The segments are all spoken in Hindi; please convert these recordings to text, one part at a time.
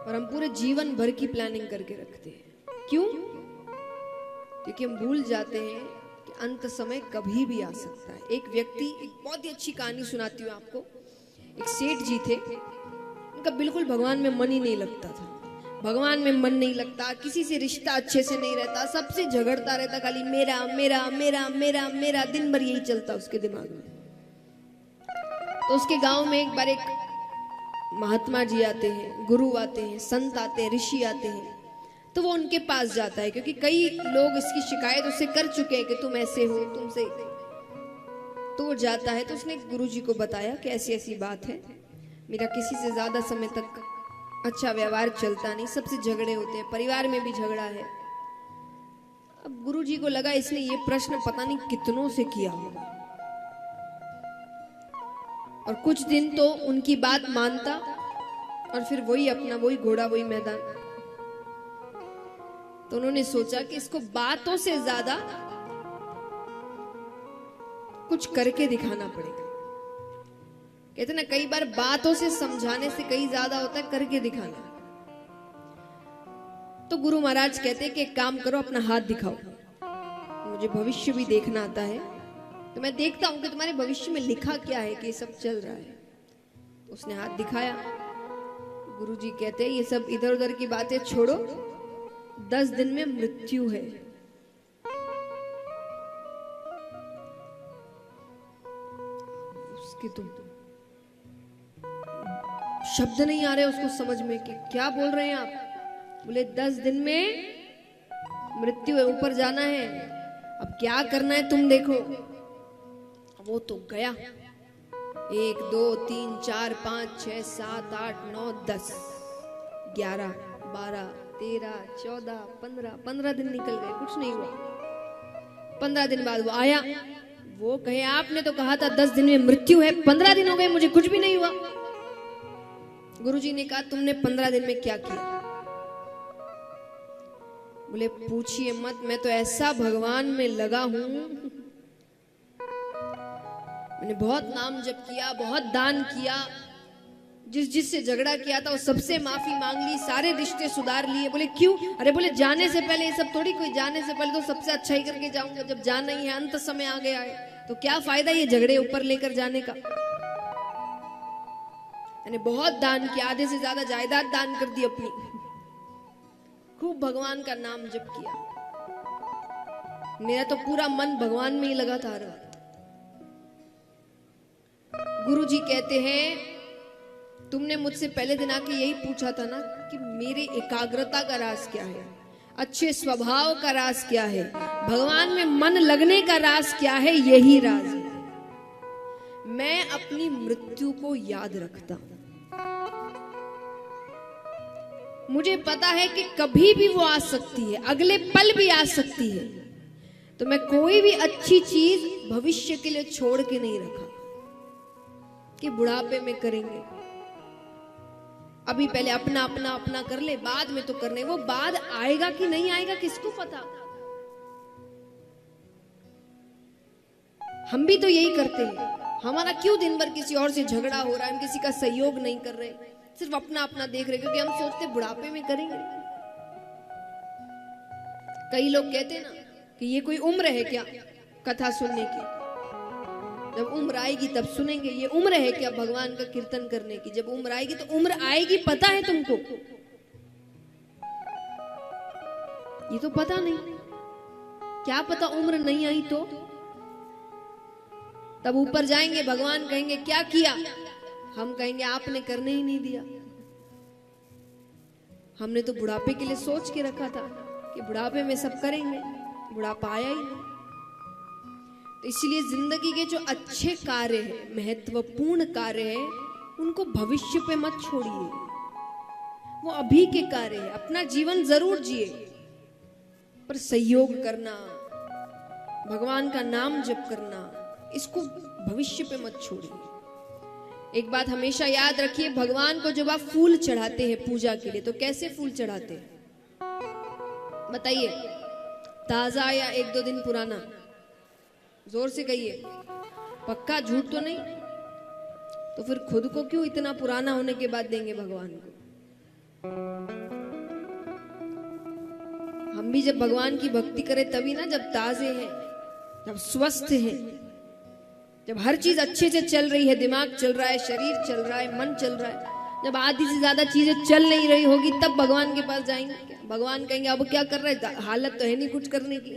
और हम पूरे जीवन भर की प्लानिंग करके रखते हैं। क्यों? क्योंकि हम भूल जाते हैं कि अंत समय कभी भी आ सकता है। एक व्यक्ति, एक बहुत ही अच्छी कहानी सुनाती हूँ आपको। एक सेठ जी थे, उनका बिल्कुल भगवान में मन ही नहीं लगता था। भगवान में मन नहीं लगता, किसी से रिश्ता अच्छे से नहीं रहता, सबसे झगड़ता रहता, खाली मेरा मेरा मेरा मेरा मेरा, दिन भर यही चलता उसके दिमाग में। तो उसके गांव में एक बार एक महात्मा जी आते हैं, गुरु आते हैं, संत आते हैं, ऋषि आते हैं। तो वो उनके पास जाता है, क्योंकि कई लोग इसकी शिकायत उससे कर चुके हैं कि तुम ऐसे हो, तुमसे। तो वो जाता है, तो उसने गुरु जी को बताया कि ऐसी ऐसी बात है, मेरा किसी से ज्यादा समय तक अच्छा व्यवहार चलता नहीं, सबसे झगड़े होते हैं, परिवार में भी झगड़ा है। अब गुरु जी को लगा इसने ये प्रश्न पता नहीं कितनों से किया होगा, और कुछ दिन तो उनकी बात मानता, और फिर वही अपना, वही घोड़ा, वही मैदान। तो उन्होंने सोचा कि इसको बातों से ज्यादा कुछ करके दिखाना पड़ेगा। कहते ना, कई बार बातों से समझाने से कई ज्यादा होता है करके दिखाना। तो गुरु महाराज कहते हैं कि एक काम करो, अपना हाथ दिखाओ, मुझे भविष्य भी देखना आता है, तो मैं देखता हूं कि तुम्हारे भविष्य में लिखा क्या है कि ये सब चल रहा है। तो उसने हाथ दिखाया। गुरु जी कहते हैं ये सब इधर उधर की बातें छोड़ो, 10 दिन में मृत्यु है। उसके तो शब्द नहीं आ रहे उसको समझ में कि क्या बोल रहे हैं आप। बोले 10 दिन में मृत्यु है, ऊपर जाना है, अब क्या करना है तुम देखो। वो तो गया, 1 2 3 4 5 6 7 8 9 10 11 12 13 14 15 दिन निकल गए, कुछ नहीं हुआ। 15 दिन बाद वो आया, वो कहे आपने तो कहा था 10 दिन में मृत्यु है, 15 दिन हो गए मुझे कुछ भी नहीं हुआ। गुरुजी ने कहा तुमने 15 दिन में क्या किया? बोले पूछिए मत, मैं तो ऐसा भगवान में लगा हूं, मैंने बहुत नाम जप किया, बहुत दान किया, जिससे झगड़ा किया था वो सबसे माफी मांग ली, सारे रिश्ते सुधार लिए। बोले क्यों? अरे बोले जाने से पहले ये सब थोड़ी, कोई जाने से पहले तो सबसे अच्छा ही करके जाऊंगा, जब जाना ही है, अंत समय आ गया है, तो क्या फायदा ये झगड़े ऊपर लेकर जाने का। मैंने बहुत दान किया, आधे से ज्यादा जायदाद दान कर दी अपनी, खूब भगवान का नाम जप किया, मेरा तो पूरा मन भगवान में ही लगा था। गुरु जी कहते हैं तुमने मुझसे पहले दिन आके यही पूछा था ना कि मेरे एकाग्रता का राज क्या है, अच्छे स्वभाव का राज क्या है, भगवान में मन लगने का राज क्या है। यही राज है। मैं अपनी मृत्यु को याद रखता हूं, मुझे पता है कि कभी भी वो आ सकती है, अगले पल भी आ सकती है, तो मैं कोई भी अच्छी चीज भविष्य के लिए छोड़ के नहीं रखा कि बुढ़ापे में करेंगे। अभी पहले अपना अपना अपना कर ले, बाद में तो करने, वो बाद आएगा कि नहीं आएगा किसको पता। हम भी तो यही करते हैं, हमारा क्यों दिन भर किसी और से झगड़ा हो रहा है, हम किसी का सहयोग नहीं कर रहे, सिर्फ अपना अपना देख रहे, क्योंकि हम सोचते बुढ़ापे में करेंगे। कई लोग कहते हैं ना कि ये कोई उम्र है क्या कथा सुनने की, जब उम्र आएगी तब सुनेंगे। ये उम्र है क्या भगवान का कीर्तन करने की? जब उम्र आएगी तो उम्र आएगी, पता है तुमको? ये तो पता नहीं, क्या पता उम्र नहीं आई तो तब ऊपर जाएंगे, भगवान कहेंगे क्या किया, हम कहेंगे आपने करने ही नहीं दिया, हमने तो बुढ़ापे के लिए सोच के रखा था कि बुढ़ापे में सब करेंगे, बुढ़ापा आया ही नहीं। तो इसलिए जिंदगी के जो अच्छे कार्य हैं, महत्वपूर्ण कार्य हैं, उनको भविष्य पे मत छोड़िए, वो अभी के कार्य है। अपना जीवन जरूर जिए, पर सहयोग करना, भगवान का नाम जप करना, इसको भविष्य पे मत छोड़िए। एक बात हमेशा याद रखिए, भगवान को जब आप फूल चढ़ाते हैं पूजा के लिए, तो कैसे फूल चढ़ाते हैं बताइए? ताजा या 1-2 दिन पुराना? जोर से कहिए, पक्का, झूठ तो नहीं? तो फिर खुद को क्यों इतना पुराना होने के बाद देंगे भगवान को? हम भी जब भगवान की भक्ति करें तभी ना, जब ताजे हैं, जब स्वस्थ हैं, जब हर चीज अच्छे से चल रही है, दिमाग चल रहा है, शरीर चल रहा है, मन चल रहा है। जब आधी से ज्यादा चीजें चल नहीं रही होगी तब भगवान के पास जाएंगे। भगवान कहेंगे अब क्या कर रहे हैं, हालत तो है नहीं कुछ करने की,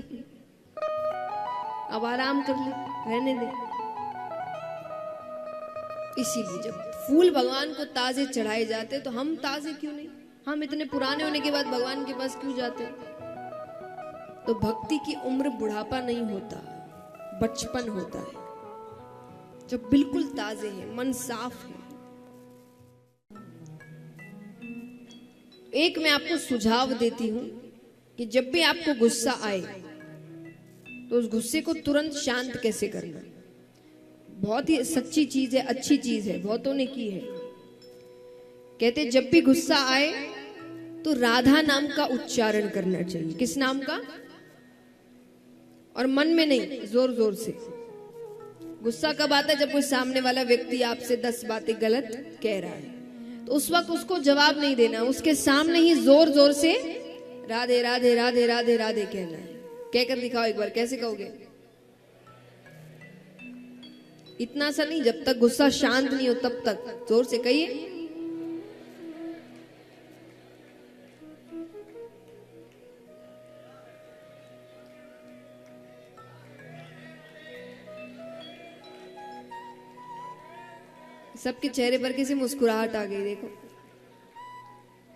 अब आराम कर ले, रहने दे। इसीलिए जब फूल भगवान को ताजे चढ़ाए जाते तो हम ताजे क्यों नहीं, हम इतने पुराने होने के बाद भगवान के पास क्यों जाते। तो भक्ति की उम्र बुढ़ापा नहीं होता, बचपन होता है, जब बिल्कुल ताजे है, मन साफ है। एक मैं आपको सुझाव देती हूं कि जब भी आपको गुस्सा आए तो उस गुस्से को तुरंत शांत कैसे करना। बहुत ही सच्ची चीज है, अच्छी चीज है, बहुतों ने की है। कहते जब भी गुस्सा आए तो राधा नाम का उच्चारण करना चाहिए। किस नाम का? और मन में नहीं, जोर जोर से। गुस्सा कब आता है? जब कोई सामने वाला व्यक्ति आपसे 10 बातें गलत कह रहा है तो उस वक्त उसको जवाब नहीं देना, उसके सामने ही जोर जोर से राधे राधे राधे राधे राधे कहना है। कहकर दिखाओ एक बार, कैसे कहोगे? इतना सा नहीं, जब तक गुस्सा शांत नहीं हो तब तक जोर से कहिए। सबके चेहरे पर किसी मुस्कुराहट आ गई, देखो,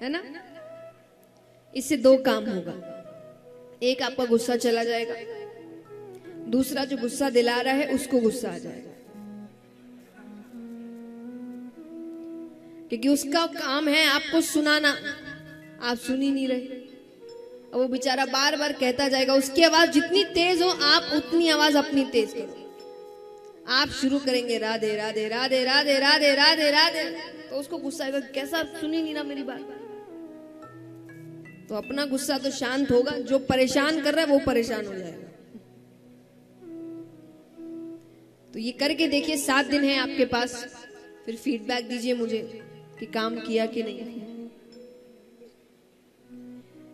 है ना? इससे 2 काम होगा। एक, आपका गुस्सा चला जाएगा, दूसरा जो गुस्सा दिला रहा है उसको गुस्सा आ जाएगा, क्योंकि उसका काम है आपको सुनाना, आप सुन ही नहीं रहे। अब वो बेचारा बार बार कहता जाएगा, उसकी आवाज जितनी तेज हो आप उतनी आवाज अपनी तेज करो। आप शुरू करेंगे राधे राधे राधे राधे राधे राधे राधे, तो उसको गुस्सा आएगा, कैसा सुनी नहीं ना मेरी बात। तो अपना गुस्सा तो शांत होगा, जो परेशान कर रहा है वो परेशान हो जाएगा। तो ये करके देखिए, 7 दिन है आपके पास, फिर फीडबैक दीजिए मुझे कि काम किया कि नहीं।